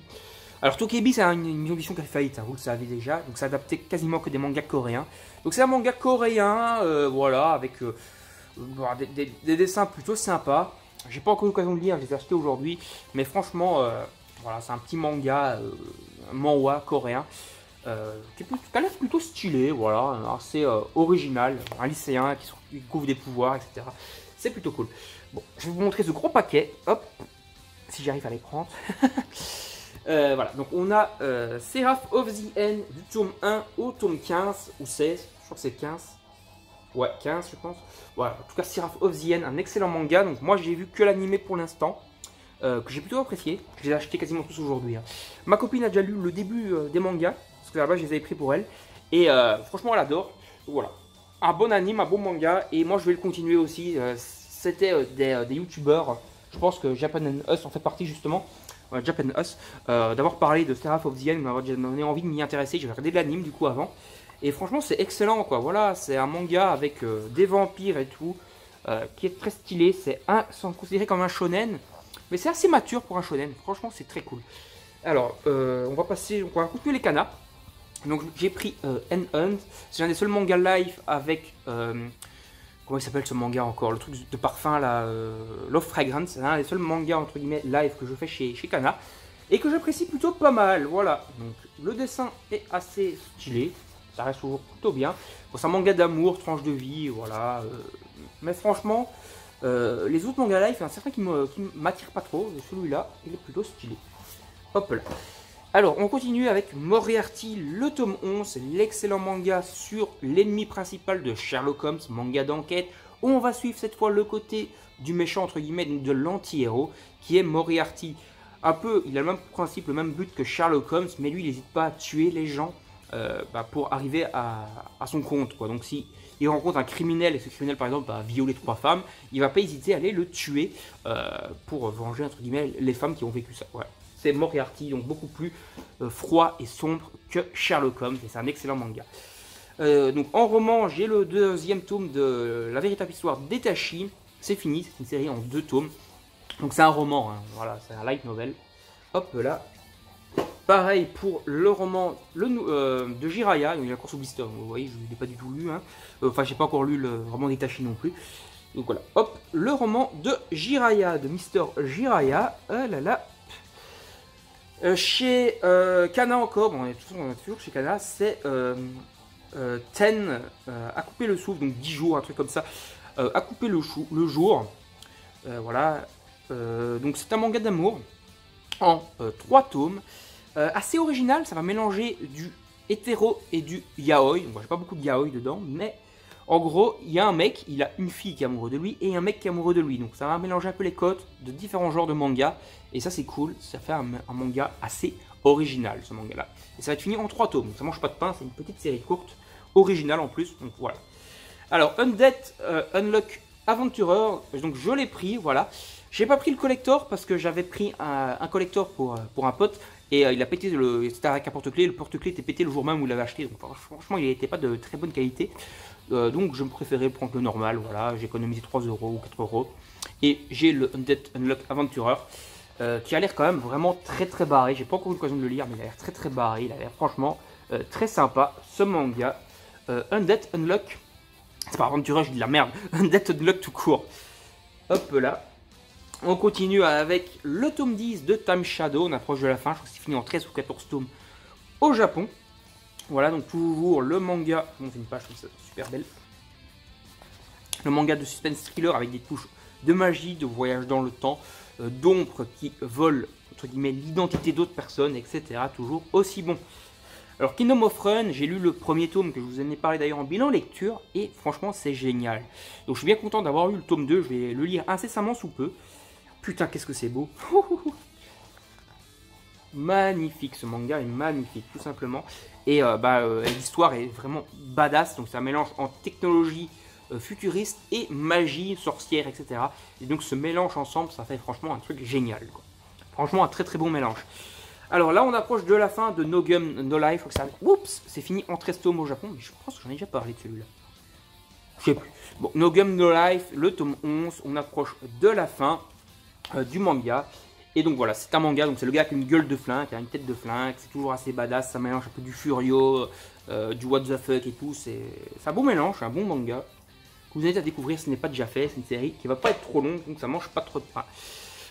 S1: Alors Tonkebi, c'est une maison d'édition qui a fait faillite, hein, vous le savez déjà, donc c'est adapté quasiment que des mangas coréens. Donc c'est un manga coréen, voilà, avec des dessins plutôt sympas. J'ai pas encore eu l'occasion de lire, je les ai achetés aujourd'hui, mais franchement, voilà, c'est un petit manga, manhwa coréen, qui a l'air plutôt stylé, voilà, assez original, un lycéen qui découvre des pouvoirs, etc. C'est plutôt cool. Bon, je vais vous montrer ce gros paquet, hop, si j'arrive à les prendre. Voilà, donc on a Seraph of the End du tome 1 au tome 15 ou 16, je crois que c'est 15. Ouais, 15 je pense. Voilà, en tout cas Seraph of the End, un excellent manga. Donc moi j'ai vu que l'animé pour l'instant, que j'ai plutôt apprécié. Je les ai achetés quasiment tous aujourd'hui. Hein. Ma copine a déjà lu le début des mangas, parce que là-bas je les avais pris pour elle. Et franchement elle adore. Donc, voilà, un bon anime, un bon manga. Et moi je vais le continuer aussi. C'était des youtubeurs, je pense que Japan and Us en fait partie justement. Japan Us, d'avoir parlé de Seraph of the End, m'avoir donné envie de m'y intéresser. J'avais regardé de l'anime du coup avant. Et franchement c'est excellent quoi, voilà, c'est un manga avec des vampires et tout, qui est très stylé, c'est considéré comme un shonen, mais c'est assez mature pour un shonen, franchement c'est très cool. Alors, on va continuer les kanas. Donc j'ai pris N-Hunt, c'est un des seuls mangas live avec, comment il s'appelle ce manga encore, le truc de parfum là, Love Fragrance, c'est un des seuls mangas entre guillemets live que je fais chez Kana, et que j'apprécie plutôt pas mal, voilà. Donc le dessin est assez stylé. Ça reste toujours plutôt bien. Bon, c'est un manga d'amour, tranche de vie, voilà. Mais franchement, les autres mangas live, il y en a certains qui m'attirent pas trop. Celui-là, il est plutôt stylé. Hop là. Alors, on continue avec Moriarty, le tome 11. C'est l'excellent manga sur l'ennemi principal de Sherlock Holmes, manga d'enquête. Où on va suivre cette fois le côté du méchant, entre guillemets, de l'anti-héros, qui est Moriarty. Un peu, il a le même principe, le même but que Sherlock Holmes, mais lui, il n'hésite pas à tuer les gens. Pour arriver à son compte quoi. Donc si il rencontre un criminel et ce criminel par exemple a violé 3 femmes, il va pas hésiter à aller le tuer pour venger entre guillemets les femmes qui ont vécu ça. Ouais. c'est Moriarty, donc beaucoup plus froid et sombre que Sherlock Holmes, et c'est un excellent manga. Donc en roman, j'ai le deuxième tome de La véritable histoire d'Itachi, c'est fini, c'est une série en 2 tomes, donc c'est un roman, hein, voilà, c'est un light novel. Hop là. Pareil pour le roman de Jiraiya, donc il y a la course au blister, vous voyez, je ne l'ai pas du tout lu, hein. Enfin j'ai pas encore lu le roman d'Itachi non plus. Donc voilà, hop, le roman de Jiraiya, de Mister Jiraiya, là là. Chez Kana encore, bon, on est toujours chez Kana, c'est Ten à couper le souffle, donc 10 jours, un truc comme ça, à couper le jour. Voilà, donc c'est un manga d'amour en 3 tomes, assez original, ça va mélanger du hétéro et du yaoi. Donc j'ai pas beaucoup de yaoi dedans, mais en gros, il y a un mec, il a une fille qui est amoureuse de lui et un mec qui est amoureux de lui. Donc ça va mélanger un peu les codes de différents genres de manga. Et ça c'est cool, ça fait un manga assez original ce manga là. Et ça va être fini en 3 tomes, donc ça mange pas de pain, c'est une petite série courte, originale en plus, donc voilà. Alors Undead Unluck Adventurer, donc je l'ai pris, voilà. J'ai pas pris le collector parce que j'avais pris un collector pour un pote. Et il a pété, c'était avec un porte-clés, le porte-clés était pété le jour même où il l'avait acheté. Donc franchement il n'était pas de très bonne qualité. Donc je me préférais prendre le normal, voilà, j'ai économisé 3 euros ou 4 euros. Et j'ai le Undead Unluck Adventurer qui a l'air quand même vraiment très barré. J'ai pas encore eu l'occasion de le lire, mais il a l'air très barré. Il a l'air franchement très sympa ce manga. Undead Unluck, c'est pas Adventurer, je dis de la merde. Undead Unluck tout court. Hop là. On continue avec le tome 10 de Time Shadow. On approche de la fin, je crois que c'est fini en 13 ou 14 tomes au Japon. Voilà, donc toujours le manga, bon, c'est une page comme ça, super belle. Le manga de suspense thriller avec des touches de magie, de voyage dans le temps, d'ombres qui volent, entre guillemets, l'identité d'autres personnes, etc. Toujours aussi bon. Alors Kingdom of Run, j'ai lu le premier tome que je vous en ai parlé d'ailleurs en bilan lecture, et franchement c'est génial. Donc je suis bien content d'avoir lu le tome 2, je vais le lire incessamment sous peu. Putain, qu'est-ce que c'est beau. Magnifique, ce manga est magnifique, tout simplement. Et l'histoire est vraiment badass, donc c'est un mélange en technologie futuriste et magie, sorcière, etc. Et donc ce mélange ensemble, ça fait franchement un truc génial, quoi. Franchement, un très bon mélange. Alors là, on approche de la fin de No Gun No Life. Oups, c'est fini en 13 tomes au Japon, mais je pense que j'en ai déjà parlé de celui-là. Je sais plus. Bon, No Gun No Life, le tome 11, on approche de la fin du manga. Et donc voilà, c'est un manga, donc c'est le gars qui a une gueule de flingue, qui a une tête de flingue, c'est toujours assez badass, ça mélange un peu du Furio, du what the fuck et tout, c'est un bon mélange, un bon manga. Que vous avez à découvrir, ce n'est pas déjà fait, c'est une série qui va pas être trop longue, donc ça mange pas trop de pain.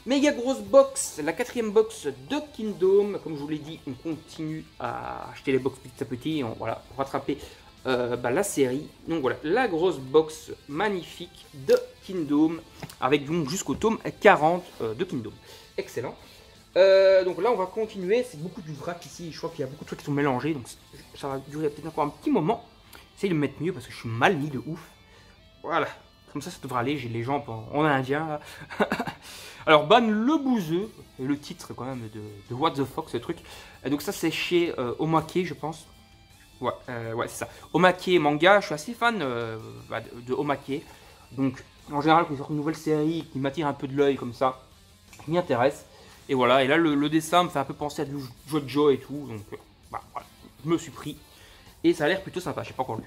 S1: Méga grosse box, la 4ème box de Kingdom, comme je vous l'ai dit, on continue à acheter les box petit à petit, voilà, pour rattraper la série. Donc voilà, la grosse box magnifique de Kingdom, avec donc jusqu'au tome 40 de Kingdom. Excellent. Donc là, on va continuer. C'est beaucoup du vrac ici. Je crois qu'il y a beaucoup de trucs qui sont mélangés. Donc ça va durer peut-être encore un petit moment. J'essaie de me mettre mieux parce que je suis mal mis de ouf. Voilà. Comme ça devrait aller. J'ai les jambes en indien. Alors, Ban le bouseux. Le titre quand même de What the fuck, ce truc. Donc ça, c'est chez Omake, je pense. Ouais, c'est ça. Omake manga. Je suis assez fan de Omake. Donc, en général, quand ils sortent une nouvelle série qui m'attire un peu de l'œil comme ça, qui m'y intéresse. Et voilà, et là le dessin me fait un peu penser à du Jojo et tout, donc voilà, je me suis pris. Et ça a l'air plutôt sympa, je n'ai pas encore lu.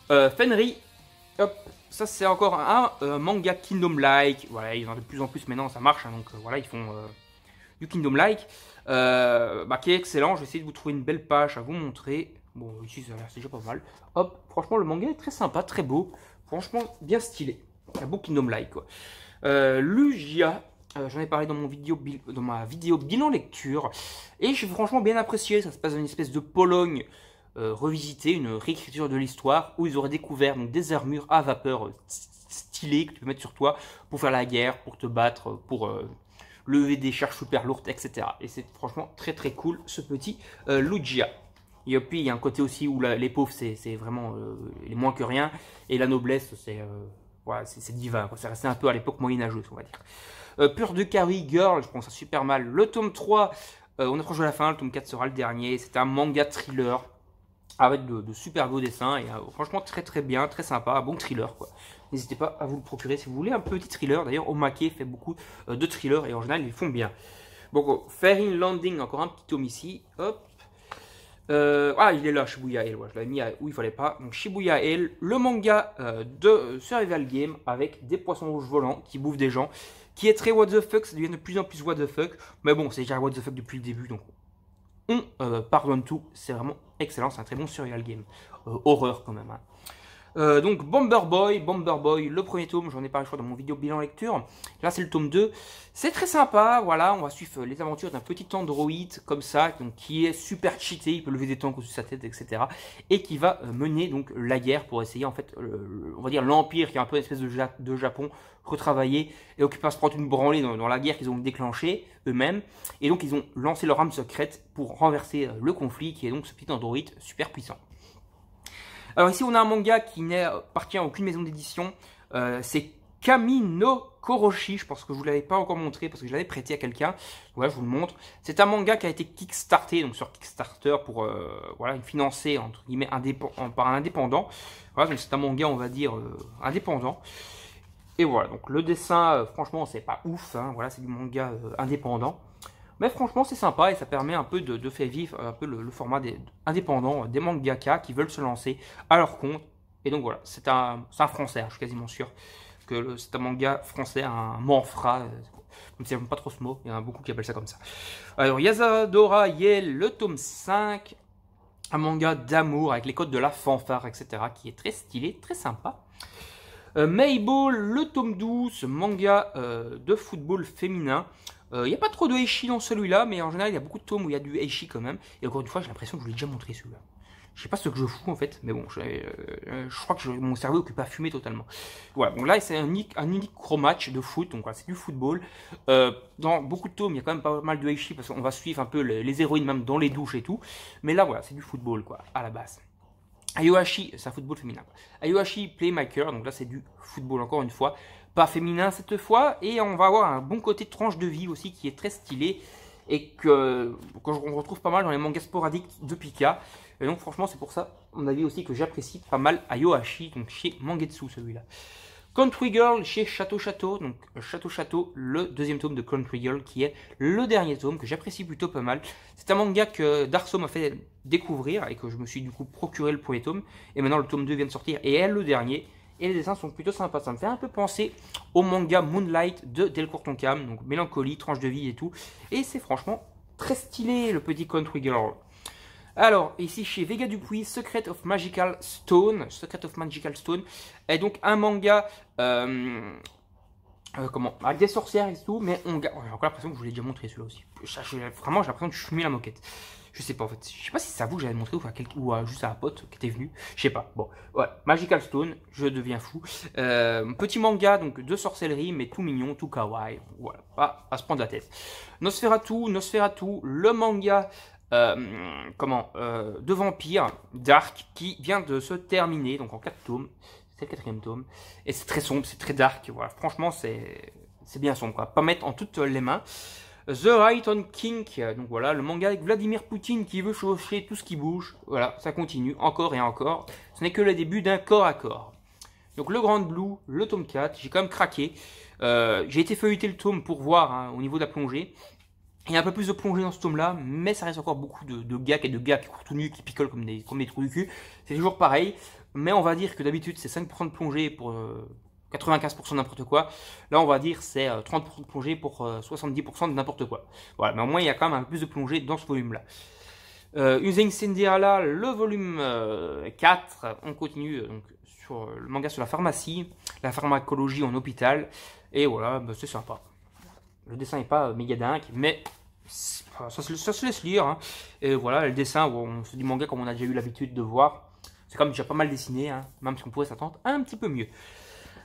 S1: Fenry, hop, ça c'est encore un manga Kingdom-like. Voilà, il y en a de plus en plus maintenant, ça marche, hein, donc voilà, ils font du Kingdom-like. Qui est excellent, je vais essayer de vous trouver une belle page à vous montrer. Bon, ici c'est déjà pas mal. Hop, franchement le manga est très sympa, très beau. Franchement, bien stylé. Un beau Kingdom-like, quoi. Lugia. J'en ai parlé dans ma vidéo bilan lecture et j'ai franchement bien apprécié. Ça se passe dans une espèce de Pologne revisitée, une réécriture de l'histoire où ils auraient découvert donc, des armures à vapeur stylées que tu peux mettre sur toi pour faire la guerre, pour te battre, pour lever des charges super lourdes, etc. Et c'est franchement très cool ce petit Lugia. Et puis il y a un côté aussi où les pauvres c'est vraiment les moins que rien et la noblesse c'est voilà, divin, c'est resté un peu à l'époque moyenâgeuse on va dire. Pure de Carry Girl, je pense ça super mal. Le tome 3, on approche de la fin, le tome 4 sera le dernier. C'est un manga thriller avec de super beaux dessins et franchement très bien, très sympa, un bon thriller quoi. N'hésitez pas à vous le procurer si vous voulez un petit thriller. D'ailleurs, Omake fait beaucoup de thrillers et en général ils font bien. Bon, Fairy Landing, encore un petit tome ici. Hop. Il est là, Shibuya Hell. Ouais, je l'avais mis où il fallait pas. Donc, Shibuya Hell, le manga de Survival Game avec des poissons rouges volants qui bouffent des gens. Qui est très what the fuck, ça devient de plus en plus what the fuck. Mais bon, c'est déjà what the fuck depuis le début. Donc, on pardonne tout. C'est vraiment excellent. C'est un très bon Survival Game. Horreur quand même. Hein. Donc Bomber Boy, le premier tome, j'en ai parlé je crois dans mon vidéo bilan lecture. Là c'est le tome 2. C'est très sympa, voilà, on va suivre les aventures d'un petit androïde comme ça, donc, qui est super cheaté, il peut lever des tanks au-dessus de sa tête, etc. Et qui va mener donc la guerre pour essayer en fait, on va dire l'Empire, qui est un peu une espèce de Japon retravaillé, et donc il va se prendre une branlée dans la guerre qu'ils ont déclenchée eux-mêmes. Et donc ils ont lancé leur arme secrète pour renverser le conflit, qui est donc ce petit androïde super puissant. Alors ici on a un manga qui n'appartient à aucune maison d'édition, c'est Kami no Koroshi, je pense que je ne vous l'avais pas encore montré parce que je l'avais prêté à quelqu'un, voilà je vous le montre. C'est un manga qui a été kickstarté, donc sur Kickstarter pour voilà, financé entre guillemets par un indépendant. Voilà, donc c'est un manga on va dire indépendant. Et voilà, donc le dessin franchement c'est pas ouf, hein, voilà c'est du manga indépendant. Mais franchement, c'est sympa et ça permet un peu de faire vivre un peu le format indépendant des mangaka qui veulent se lancer à leur compte. Et donc voilà, c'est un français, hein, je suis quasiment sûr que c'est un manga français, un manfra. Même si j'aime pas trop ce mot, il y en a beaucoup qui appellent ça comme ça. Alors, Yazadora Yel, le tome 5, un manga d'amour avec les codes de la fanfare, etc., qui est très stylé, très sympa. Mayball, le tome 12, manga de football féminin. Il n'y a pas trop de Eishi dans celui-là, mais en général, il y a beaucoup de tomes où il y a du Eishi quand même. Et encore une fois, j'ai l'impression que je vous l'ai déjà montré celui-là. Je sais pas ce que je fous en fait, mais bon, je crois que mon cerveau occupe à fumer totalement. Voilà, donc là, c'est un unique match de foot, donc voilà, c'est du football. Dans beaucoup de tomes, il y a quand même pas mal de Eishi parce qu'on va suivre un peu les héroïnes même dans les douches et tout. Mais là, voilà, c'est du football quoi, à la base. Ayohashi, c'est un football féminin. Ayohashi Playmaker, donc là c'est du football encore une fois, pas féminin cette fois, et on va avoir un bon côté de tranche de vie aussi qui est très stylé et qu'on retrouve pas mal dans les mangas sporadiques de Pika. Et donc franchement c'est pour ça, à mon avis aussi, que j'apprécie pas mal Ayohashi, donc chez Mangetsu celui-là. Country Girl chez Château, donc Château, le deuxième tome de Country Girl qui est le dernier tome que j'apprécie plutôt pas mal. C'est un manga que Darso m'a fait découvrir et que je me suis du coup procuré le premier tome. Et maintenant le tome 2 vient de sortir et est le dernier. Et les dessins sont plutôt sympas, ça me fait un peu penser au manga Moonlight de Delcourt Tonkam, donc mélancolie, tranche de vie et tout. Et c'est franchement très stylé le petit Country Girl. Alors, ici chez Vega Dupuis, Secret of Magical Stone, est donc un manga avec des sorcières et tout, mais j'ai encore l'impression que je vous l'ai déjà montré celui-là aussi. Vraiment, j'ai l'impression que je fumais la moquette. Je sais pas en fait, je sais pas si c'est à vous que j'avais montré ou juste à un pote qui était venu, je sais pas. Bon, ouais, Magical Stone, je deviens fou. Petit manga donc de sorcellerie, mais tout mignon, tout kawaii, voilà, pas à se prendre la tête. Nosferatu, le manga de vampire Dark qui vient de se terminer, donc en 4 tomes. C'est le 4e tome. Et c'est très sombre, c'est très dark. Voilà. Franchement, c'est bien sombre, quoi. Pas mettre en toutes les mains. The Right on King. Donc voilà, le manga avec Vladimir Poutine qui veut chevaucher tout ce qui bouge. Voilà, ça continue encore et encore. Ce n'est que le début d'un corps à corps. Donc le Grand Blue, le tome 4. J'ai quand même craqué. J'ai été feuilleter le tome pour voir hein, au niveau de la plongée. Il y a un peu plus de plongée dans ce tome-là, mais ça reste encore beaucoup de gags et de gars qui courent tout nus, qui picolent comme des trous du cul. C'est toujours pareil, mais on va dire que d'habitude c'est 5% de plongée pour 95% de n'importe quoi. Là on va dire c'est 30% de plongée pour 70% de n'importe quoi. Voilà, mais au moins il y a quand même un peu plus de plongée dans ce volume-là. Using Cinderella, le volume 4, on continue donc, sur le manga sur la pharmacie, la pharmacologie en hôpital, et voilà, bah, c'est sympa. Le dessin n'est pas méga dingue, mais ça se laisse lire. Hein. Et voilà, le dessin, c'est du manga comme on a déjà eu l'habitude de voir. C'est quand même déjà pas mal dessiné, hein, même si on pourrait s'attendre un petit peu mieux.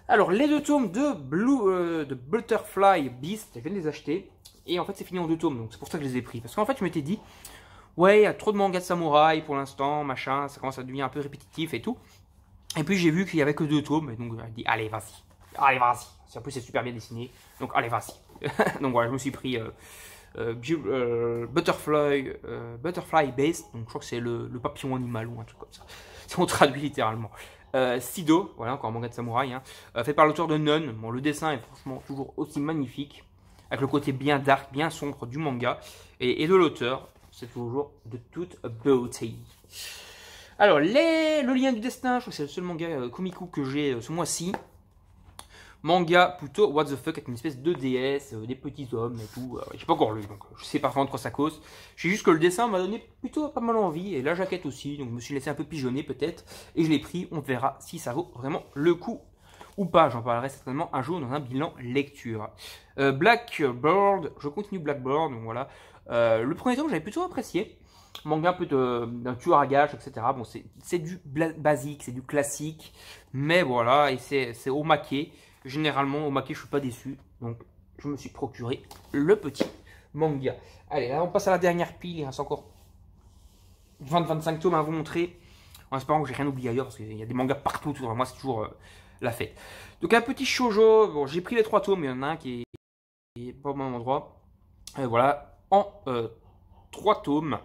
S1: Alors, les 2 tomes de Butterfly Beast, je viens de les acheter. Et en fait, c'est fini en 2 tomes, donc c'est pour ça que je les ai pris. Parce qu'en fait, je m'étais dit, ouais, il y a trop de mangas de samouraï pour l'instant, machin, ça commence à devenir un peu répétitif et tout. Et puis, j'ai vu qu'il y avait que 2 tomes, et donc j'ai dit, allez, vas-y. Allez, vas-y. En plus, c'est super bien dessiné, donc allez, vas-y. Donc voilà, je me suis pris Butterfly Beast, donc je crois que c'est le papillon animal ou un truc comme ça, si on traduit littéralement. Sido, voilà, encore un manga de samouraï, hein, fait par l'auteur de Nun. Bon, le dessin est franchement toujours aussi magnifique, avec le côté bien dark, bien sombre du manga et de l'auteur. C'est toujours de toute beauté. Alors, le lien du destin, je crois que c'est le seul manga Komiku que j'ai ce mois-ci. Manga plutôt what the fuck avec une espèce de déesse, des petits hommes et tout. J'ai pas encore lu, donc je sais pas vraiment de quoi ça cause. Je sais juste que le dessin m'a donné plutôt pas mal envie, et la jaquette aussi, donc je me suis laissé un peu pigeonner peut-être, et je l'ai pris, on verra si ça vaut vraiment le coup ou pas. J'en parlerai certainement un jour dans un bilan lecture. Blackbird, je continue Blackbird, donc voilà. Le premier tome j'avais plutôt apprécié. Manga un peu d'un tueur à gages, etc. Bon, c'est du basique, c'est du classique, mais voilà, et c'est au maquet. Généralement, au maquet, je suis pas déçu. Donc, je me suis procuré le petit manga. Allez, là, on passe à la dernière pile. Il reste encore 20-25 tomes à vous montrer. En espérant que j'ai rien oublié ailleurs, parce qu'il y a des mangas partout autour de moi. C'est toujours la fête. Donc, un petit shoujo. Bon, j'ai pris les 3 tomes, mais il y en a un qui est pas au même endroit. Voilà, en 3 tomes.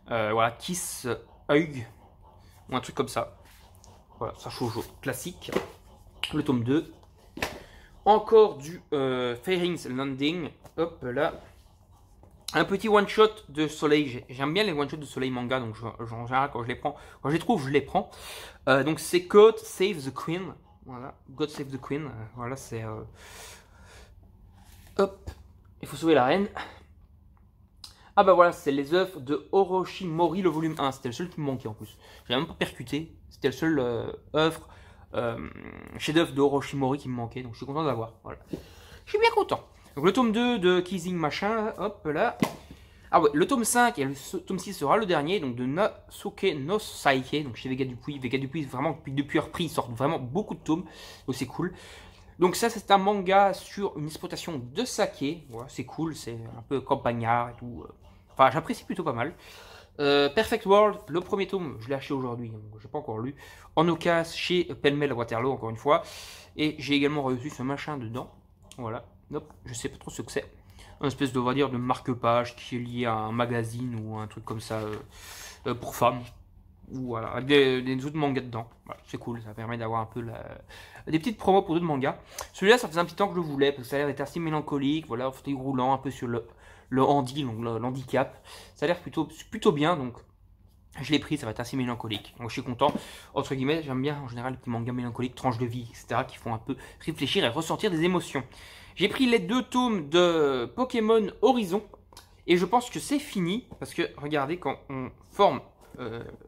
S1: Voilà, Kiss Hug. Ou un truc comme ça. Voilà, ça shoujo classique. Le tome 2. Encore du Fairings Landing. Hop là. Un petit one-shot de Soleil. J'aime bien les one-shots de Soleil manga. Donc en général, quand je les prends, quand je les trouve, je les prends. Donc c'est God Save the Queen. Voilà. God Save the Queen. Voilà, c'est. Hop. Il faut sauver la reine. Ah bah voilà, c'est les œuvres de Orochi Mori, le volume 1. C'était le seul qui me manquait en plus. J'ai même pas percuté. C'était le seul œuvre. Chef-d'œuvre de Orochi Mori qui me manquait, donc je suis content de l'avoir. Voilà. Je suis bien content. Donc le tome 2 de Kissing Machin, hop là. Ah ouais, le tome 5 et le tome 6 sera le dernier, donc de Nasuke no Saike, donc chez Vega Dupuis. Vega Dupuis, vraiment, depuis leur prix, ils sortent vraiment beaucoup de tomes, donc c'est cool. Donc ça, c'est un manga sur une exploitation de saké. Voilà, c'est cool, c'est un peu campagnard et tout. Enfin, j'apprécie plutôt pas mal. Perfect World, le premier tome, je l'ai acheté aujourd'hui, donc j'ai pas encore lu. En occasion chez Pellemel à Waterloo, encore une fois. Et j'ai également reçu ce machin dedans. Voilà, hop, je sais pas trop ce que c'est. Un espèce de, on va dire, de marque-page qui est lié à un magazine ou un truc comme ça pour femmes. Ou voilà, avec des autres mangas dedans. Voilà, c'est cool, ça permet d'avoir un peu des petites promos pour d'autres mangas. Celui-là, ça faisait un petit temps que je le voulais, parce que ça a l'air d'être assez mélancolique, voilà, fauteuil roulant, un peu sur le handi, donc l'handicap. Ça a l'air plutôt bien, donc je l'ai pris, ça va être assez mélancolique. Donc je suis content. Entre guillemets, j'aime bien en général les petits mangas mélancoliques, tranches de vie, etc., qui font un peu réfléchir et ressentir des émotions. J'ai pris les 2 tomes de Pokémon Horizon, et je pense que c'est fini, parce que regardez, quand on forme,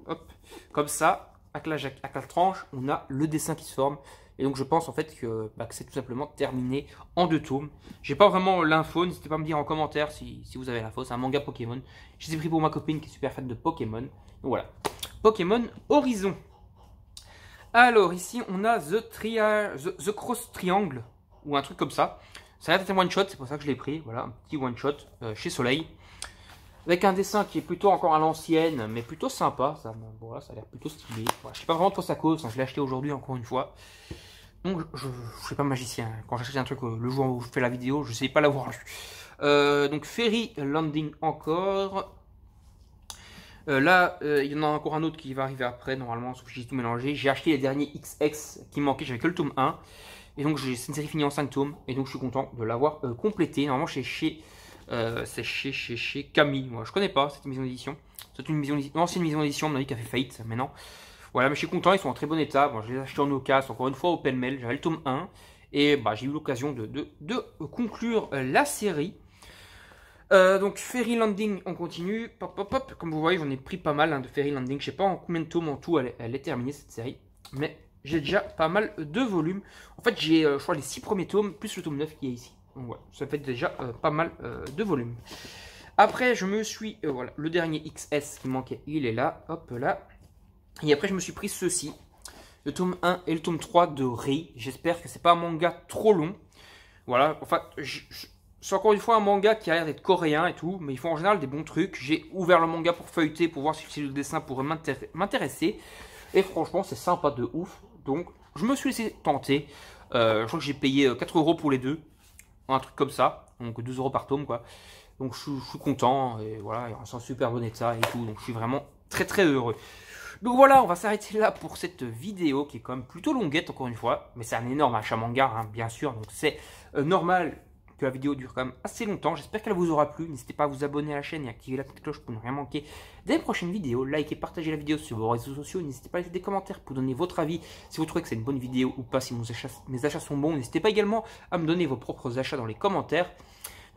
S1: hop, comme ça, avec la tranche, on a le dessin qui se forme. Et donc je pense en fait que c'est tout simplement terminé en 2 tomes. J'ai pas vraiment l'info, n'hésitez pas à me dire en commentaire si vous avez l'info. C'est un manga Pokémon. Je les ai pris pour ma copine qui est super fan de Pokémon. Donc voilà, Pokémon Horizon. Alors ici on a The Cross Triangle, ou un truc comme ça. Ça a l'air d'être un one shot, c'est pour ça que je l'ai pris. Voilà, un petit one shot chez Soleil. Avec un dessin qui est plutôt encore à l'ancienne, mais plutôt sympa. Ça, voilà, ça a l'air plutôt stylé. Voilà, je sais pas vraiment de quoi ça cause. Je l'ai acheté aujourd'hui encore une fois. Donc je suis pas magicien. Quand j'achète un truc le jour où je fais la vidéo, je sais pas l'avoir lu. Donc Ferry Landing encore. Là, il y en a encore un autre qui va arriver après, normalement, sauf que j'ai tout mélangé. J'ai acheté les derniers XX qui me manquaient, j'avais que le tome 1. Et donc c'est une série finie en 5 tomes. Et donc je suis content de l'avoir complété. Normalement c'est chez Camille. Moi, je connais pas cette maison d'édition. C'est une ancienne maison d'édition, on m'a dit qu'elle a fait faillite maintenant. Voilà, mais je suis content, ils sont en très bon état. Bon, je les ai achetés en occasion, encore une fois au pêle-mêle. J'avais le tome 1. Et j'ai eu l'occasion de conclure la série. Donc Ferry Landing, on continue. Pop, pop, pop. Comme vous voyez, j'en ai pris pas mal de Ferry Landing. Je sais pas en combien de tomes en tout elle est terminée cette série. Mais j'ai déjà pas mal de volumes. En fait, j'ai, je crois, les 6 premiers tomes, plus le tome 9 qui est ici. Donc voilà, ça fait déjà pas mal de volumes. Après, je me suis, voilà, le dernier XS qui manquait, il est là, hop là. Et après, je me suis pris ceci, le tome 1 et le tome 3 de Rei. J'espère que c'est pas un manga trop long. Voilà, enfin, c'est encore une fois un manga qui a l'air d'être coréen et tout, mais ils font en général des bons trucs. J'ai ouvert le manga pour feuilleter, pour voir si le dessin pourrait m'intéresser. Et franchement, c'est sympa de ouf. Donc, je me suis laissé tenter. Je crois que j'ai payé 4 € pour les deux. Un truc comme ça. Donc, 2 € par tome, quoi. Donc, je suis content. Et voilà, il reste en super bon état et tout. Donc, je suis vraiment très, très heureux. Donc, voilà, on va s'arrêter là pour cette vidéo qui est quand même plutôt longuette, encore une fois. Mais c'est un énorme achat manga, hein, bien sûr. Donc, c'est normal que la vidéo dure quand même assez longtemps. J'espère qu'elle vous aura plu. N'hésitez pas à vous abonner à la chaîne et à activer la petite cloche pour ne rien manquer des prochaines vidéos. Likez, partagez la vidéo sur vos réseaux sociaux. N'hésitez pas à laisser des commentaires pour donner votre avis si vous trouvez que c'est une bonne vidéo ou pas, si mes achats sont bons. N'hésitez pas également à me donner vos propres achats dans les commentaires.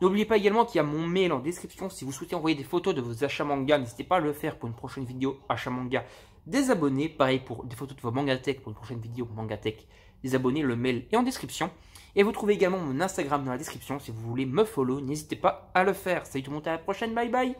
S1: N'oubliez pas également qu'il y a mon mail en description. Si vous souhaitez envoyer des photos de vos achats manga, n'hésitez pas à le faire pour une prochaine vidéo achat manga des abonnés. Pareil pour des photos de vos mangatech pour une prochaine vidéo mangatech des abonnés. Le mail est en description. Et vous trouvez également mon Instagram dans la description. Si vous voulez me follow, n'hésitez pas à le faire. Salut tout le monde, à la prochaine. Bye bye.